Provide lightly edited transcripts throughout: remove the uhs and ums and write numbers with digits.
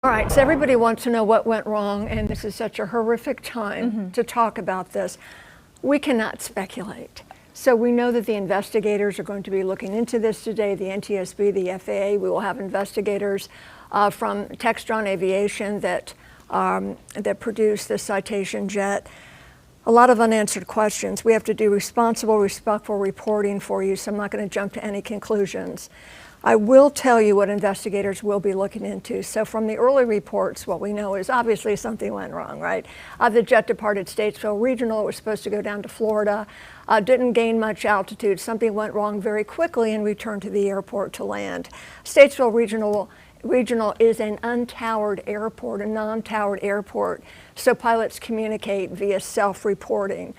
All right, so everybody wants to know what went wrong, and this is such a horrific time to talk about this. We cannot speculate. So we know that the investigators are going to be looking into this today, the NTSB, the FAA. We will have investigators from Textron Aviation that produce the Citation jet. A lot of unanswered questions. We have to do responsible, respectful reporting for you, so I'm not going to jump to any conclusions. I will tell you what investigators will be looking into. So from the early reports, what we know is obviously something went wrong, right? The jet departed Statesville Regional. It was supposed to go down to Florida. Didn't gain much altitude. Something went wrong very quickly and returned to the airport to land. Statesville Regional is an untowered airport, a non-towered airport, so pilots communicate via self-reporting.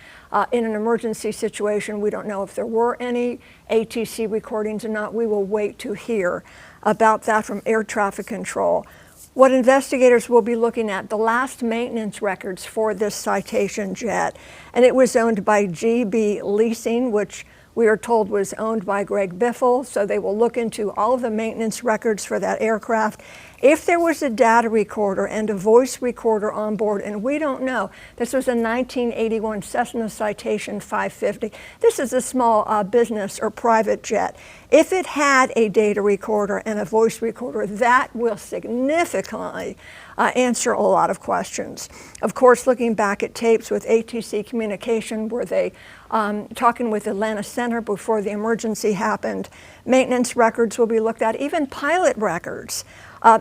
In an emergency situation, we don't know if there were any ATC recordings or not. We will wait to hear about that from air traffic control. What investigators will be looking at, the last maintenance records for this Citation jet, and it was owned by GB Leasing, which we are told was owned by Greg Biffle, so they will look into all of the maintenance records for that aircraft. If there was a data recorder and a voice recorder on board, and we don't know, this was a 1981 Cessna Citation 550. This is a small business or private jet. If it had a data recorder and a voice recorder, that will significantly answer a lot of questions. Of course, looking back at tapes with ATC communication, were they talking with Atlanta Center before the emergency happened? Maintenance records will be looked at, even pilot records,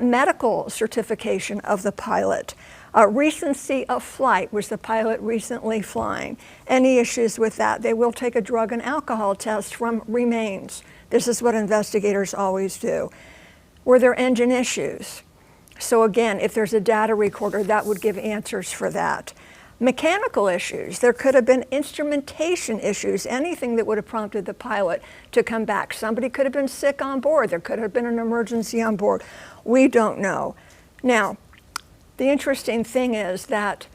medical certification of the pilot, recency of flight. Was the pilot recently flying? Any issues with that? They will take a drug and alcohol test from remains. This is what investigators always do. Were there engine issues? So again, if there's a data recorder, that would give answers for that. Mechanical issues, there could have been instrumentation issues, anything that would have prompted the pilot to come back. Somebody could have been sick on board. There could have been an emergency on board. We don't know. Now, the interesting thing is that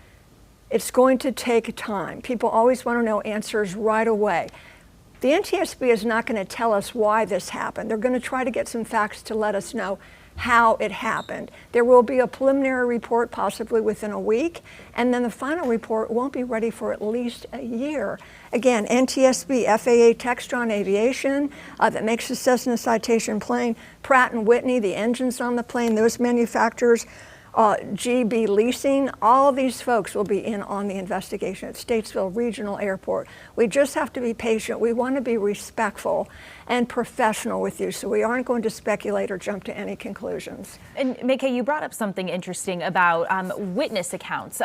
it's going to take time. People always want to know answers right away. The NTSB is not going to tell us why this happened. They're going to try to get some facts to let us know how it happened. There will be a preliminary report possibly within a week, and then the final report won't be ready for at least a year. Again, NTSB, FAA, Textron Aviation, that makes the Cessna Citation plane, Pratt & Whitney, the engines on the plane, those manufacturers, GB Leasing, all of these folks will be in on the investigation at Statesville Regional Airport. We just have to be patient. We want to be respectful and professional with you, so we aren't going to speculate or jump to any conclusions. And May-Kay, you brought up something interesting about witness accounts.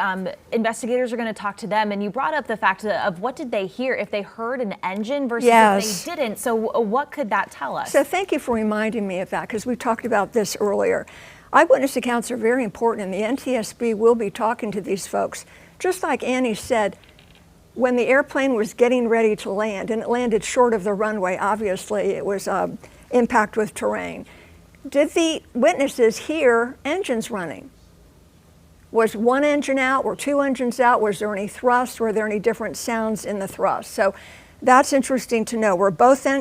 Investigators are going to talk to them, and you brought up the fact of what did they hear, if they heard an engine versus if they didn't. So what could that tell us? So thank you for reminding me of that, because we talked about this earlier. Eyewitness accounts are very important, and the NTSB will be talking to these folks. Just like Annie said, when the airplane was getting ready to land, and it landed short of the runway, obviously it was impact with terrain. Did the witnesses hear engines running? Was one engine out? Were two engines out? Was there any thrust? Were there any different sounds in the thrust? So that's interesting to know.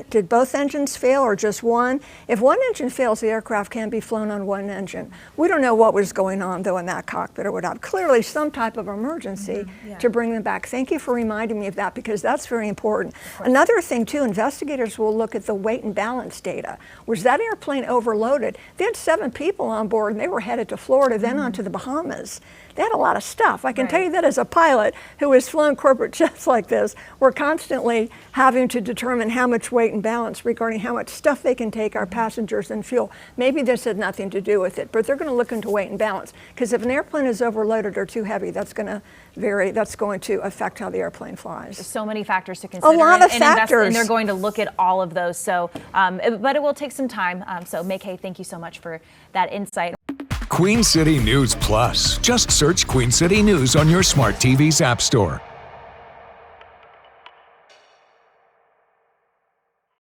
Did both engines fail or just one? If one engine fails, the aircraft can be flown on one engine. We don't know what was going on though in that cockpit or whatnot. Clearly some type of emergency to bring them back. Thank you for reminding me of that, because that's very important. Another thing too, investigators will look at the weight and balance data. Was that airplane overloaded? They had 7 people on board and they were headed to Florida, then on to the Bahamas. They had a lot of stuff. I can tell you that as a pilot who has flown corporate jets like this, we're constantly having to determine how much weight and balance regarding how much stuff they can take, our passengers and fuel. Maybe this had nothing to do with it, but they're going to look into weight and balance, because if an airplane is overloaded or too heavy, that's going to vary. That's going to affect how the airplane flies. There's so many factors to consider. A lot of factors. And they're going to look at all of those. So, but it will take some time. So May-Kay, thank you so much for that insight. Queen City News Plus. Just search Queen City News on your smart TV's app store.